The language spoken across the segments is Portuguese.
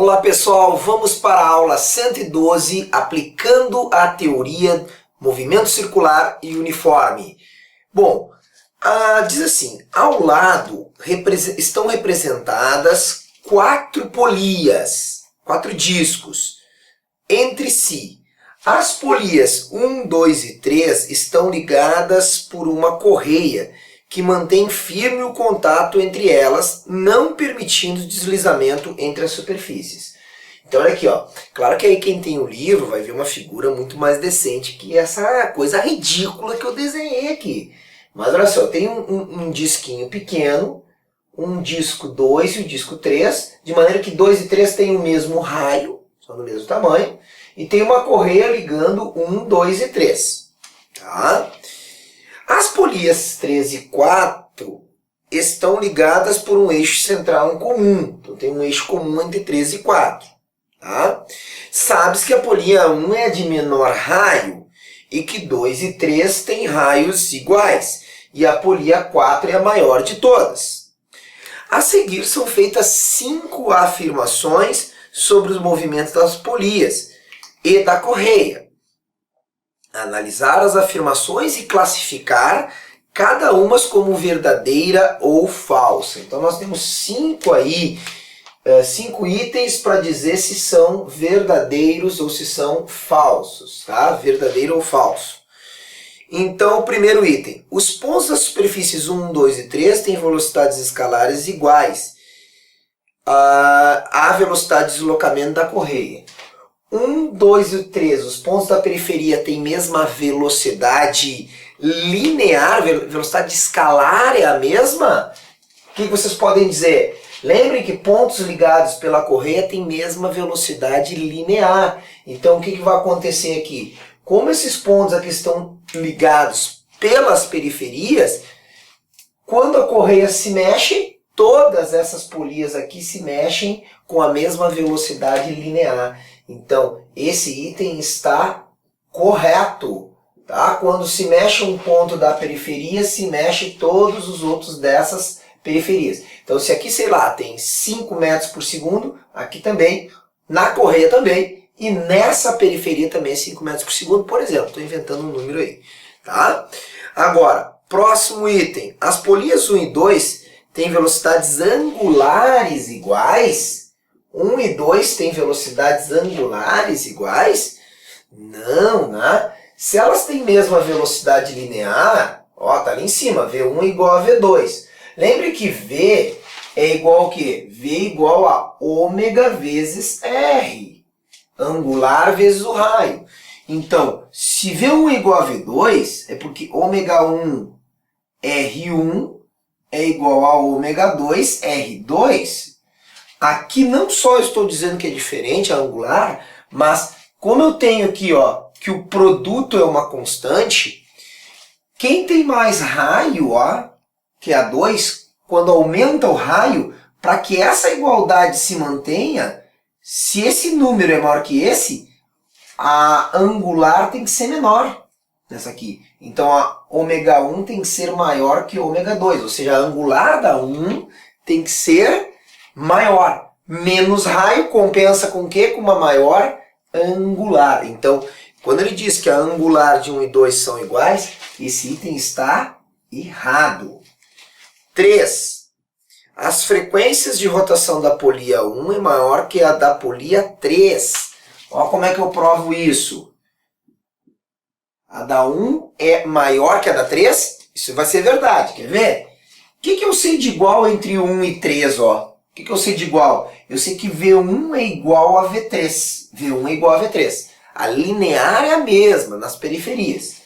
Olá pessoal, vamos para a aula 112, aplicando a teoria movimento circular e uniforme. Bom, diz assim, ao lado estão representadas 4 polias, 4 discos, entre si. As polias 1, 2 e 3 estão ligadas por uma correia que mantém firme o contato entre elas, não permitindo deslizamento entre as superfícies. Então olha aqui, ó. Claro que aí quem tem o livro vai ver uma figura muito mais decente que essa coisa ridícula que eu desenhei aqui. Mas olha só, tem um disquinho pequeno, um disco 2 e o disco 3, de maneira que 2 e 3 têm o mesmo raio, são do mesmo tamanho, e tem uma correia ligando 1, 2 e 3. Tá? As polias 3 e 4 estão ligadas por um eixo central em comum. Então tem um eixo comum entre 3 e 4. Tá? Sabes que a polia 1 é a de menor raio e que 2 e 3 têm raios iguais. E a polia 4 é a maior de todas. A seguir são feitas 5 afirmações sobre os movimentos das polias e da correia. Analisar as afirmações e classificar cada uma como verdadeira ou falsa. Então nós temos 5 itens para dizer se são verdadeiros ou se são falsos, tá? Verdadeiro ou falso. Então o primeiro item, os pontos das superfícies 1, 2 e 3 têm velocidades escalares iguais à velocidade de deslocamento da correia. 1, 2 e 3, os pontos da periferia têm mesma velocidade linear, velocidade escalar é a mesma? O que vocês podem dizer? Lembrem que pontos ligados pela correia têm mesma velocidade linear. Então o que vai acontecer aqui? Como esses pontos aqui estão ligados pelas periferias, quando a correia se mexe, todas essas polias aqui se mexem com a mesma velocidade linear. Então, esse item está correto. Tá? Quando se mexe um ponto da periferia, se mexe todos os outros dessas periferias. Então, se aqui, sei lá, tem 5 metros por segundo, aqui também, na correia também, e nessa periferia também é 5 metros por segundo, por exemplo. Estou inventando um número aí. Tá? Agora, próximo item. As polias 1 e 2 têm velocidades angulares iguais. 1 e 2 têm velocidades angulares iguais? Não, né? Se elas têm mesma velocidade linear, ó, tá ali em cima, V1 é igual a V2. Lembre que V é igual ao quê? V é igual a ômega vezes R. Angular vezes o raio. Então, se V1 é igual a V2, é porque ômega 1 R1 é igual a ômega 2 R2. Aqui não só estou dizendo que é diferente a angular, mas como eu tenho aqui, ó, que o produto é uma constante, quem tem mais raio, ó, que é a 2, quando aumenta o raio, para que essa igualdade se mantenha, se esse número é maior que esse, a angular tem que ser menor nessa aqui. Então a ômega 1 tem que ser maior que ômega 2, ou seja, a angular da 1 tem que ser maior. Menos raio compensa com o quê? Com uma maior angular. Então, quando ele diz que a angular de 1 e 2 são iguais, esse item está errado. 3. As frequências de rotação da polia 1 é maior que a da polia 3. Olha como é que eu provo isso. A da 1 é maior que a da 3? Isso vai ser verdade, quer ver? O que eu sei de igual entre 1 e 3, ó? O que eu sei de igual? Eu sei que V1 é igual a V3. V1 é igual a V3. A linear é a mesma nas periferias.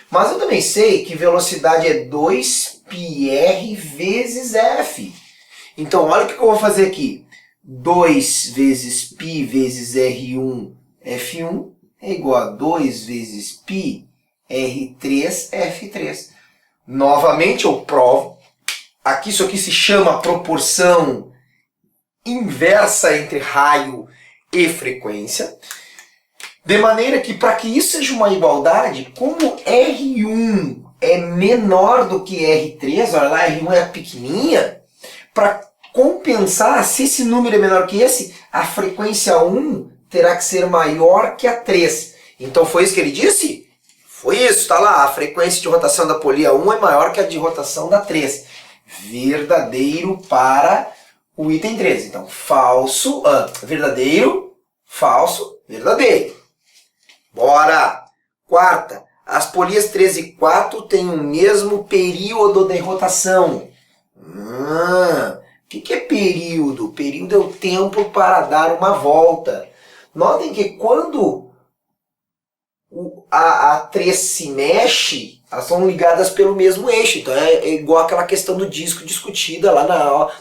Mas eu também sei que velocidade é 2πr vezes F. Então, olha o que eu vou fazer aqui. 2 vezes π vezes R1, F1 é igual a 2 vezes π R3, F3. Novamente eu provo. Aqui, isso aqui se chama proporção inversa entre raio e frequência. De maneira que, para que isso seja uma igualdade, como R1 é menor do que R3, olha lá, R1 é pequenininha, para compensar, se esse número é menor que esse, a frequência 1 terá que ser maior que a 3. Então foi isso que ele disse? Foi isso, está lá, a frequência de rotação da polia 1 é maior que a de rotação da 3. Verdadeiro para o item 13. Então, falso, verdadeiro, falso, verdadeiro. Bora! Quarta, as polias 13 e 4 têm o mesmo período de rotação. O que é período? Período é o tempo para dar uma volta. Notem que quando a 3 se mexe, elas são ligadas pelo mesmo eixo. Então é igual aquela questão do disco discutida lá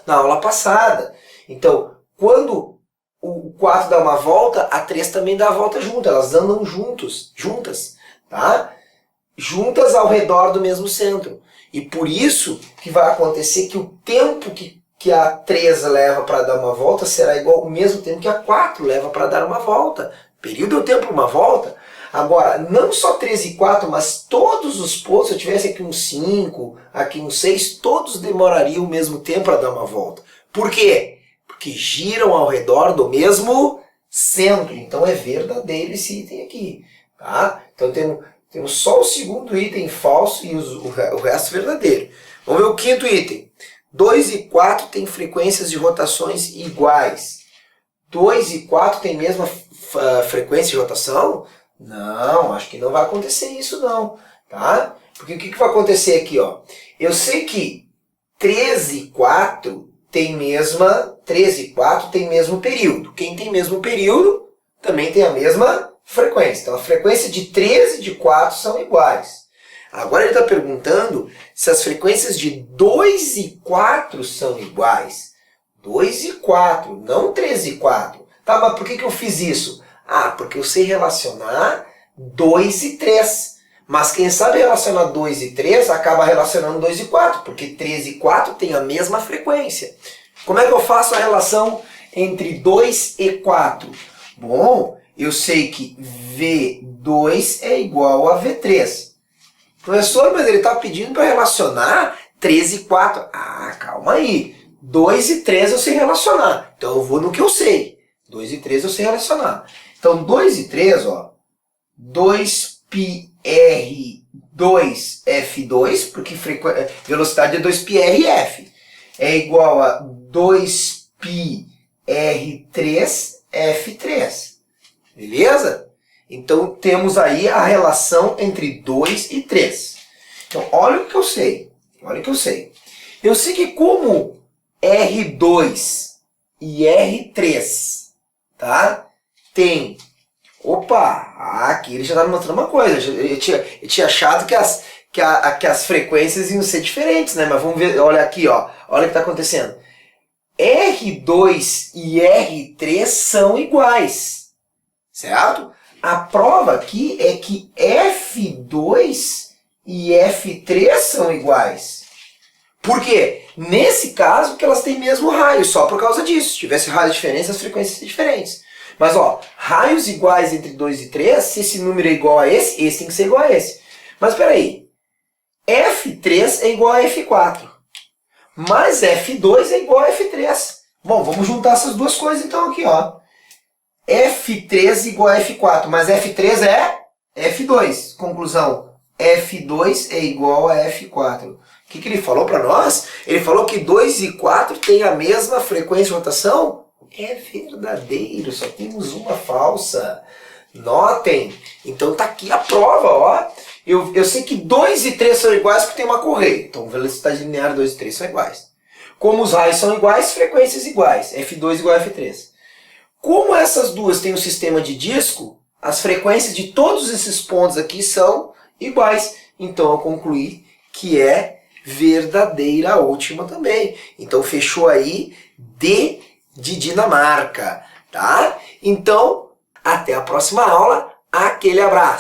na aula passada. Então, quando o 4 dá uma volta, a 3 também dá a volta junto. Elas andam juntas, tá? Juntas ao redor do mesmo centro. E por isso que vai acontecer que o tempo que a 3 leva para dar uma volta será igual ao mesmo tempo que a 4 leva para dar uma volta. Período é o tempo para uma volta. Agora, não só 3 e 4, mas todos os pontos, se eu tivesse aqui um 5, aqui um 6, todos demorariam o mesmo tempo para dar uma volta. Por quê? Porque giram ao redor do mesmo centro. Então é verdadeiro esse item aqui. Tá? Então temos só o segundo item falso e o resto verdadeiro. Vamos ver o quinto item. 2 e 4 têm frequências de rotações iguais. 2 e 4 têm a mesma frequência de rotação? Não, acho que não vai acontecer isso não. Tá? Porque o que vai acontecer aqui? Ó? Eu sei que 3 e 4 têm mesmo período. Quem tem mesmo período também tem a mesma frequência. Então a frequência de 3 e de 4 são iguais. Agora ele está perguntando se as frequências de 2 e 4 são iguais. 2 e 4, não 3 e 4. Tá, mas por que eu fiz isso? Ah, porque eu sei relacionar 2 e 3. Mas quem sabe relacionar 2 e 3 acaba relacionando 2 e 4, porque 3 e 4 têm a mesma frequência. Como é que eu faço a relação entre 2 e 4? Bom, eu sei que V2 é igual a V3. Professor, mas ele está pedindo para relacionar 3 e 4. Ah, calma aí. 2 e 3 eu sei relacionar. Então eu vou no que eu sei. 2 e 3 eu sei relacionar. Então 2 e 3, ó. 2πr2f2, porque velocidade é 2πrf. É igual a 2πr3f3. Beleza? Então temos aí a relação entre 2 e 3. Então olha o que eu sei. Olha o que eu sei. Eu sei que como R2 e R3, tá? Tem... Opa! Aqui ele já está me mostrando uma coisa. Eu tinha achado que as frequências iam ser diferentes, né? Mas vamos ver, olha aqui, ó. Olha o que está acontecendo. R2 e R3 são iguais, certo? A prova aqui é que F2 e F3 são iguais. Por quê? Nesse caso, porque elas têm mesmo raio, só por causa disso. Se tivesse raios diferentes, as frequências seriam diferentes. Mas, ó, raios iguais entre 2 e 3, se esse número é igual a esse tem que ser igual a esse. Mas, peraí, F3 é igual a F4, mas F2 é igual a F3. Bom, vamos juntar essas duas coisas então aqui, ó. F3 igual a F4, mas F3 é F2. Conclusão, F2 é igual a F4. O que ele falou para nós? Ele falou que 2 e 4 têm a mesma frequência de rotação? É verdadeiro, só temos uma falsa. Notem, então tá aqui a prova, ó. Eu sei que 2 e 3 são iguais porque tem uma correia. Então velocidade linear 2 e 3 são iguais. Como os raios são iguais, frequências iguais. F2 igual a F3. Como essas duas têm um sistema de disco, as frequências de todos esses pontos aqui são iguais. Então eu concluí que é verdadeira a última também. Então fechou aí D de Dinamarca, tá? Então, até a próxima aula. Aquele abraço!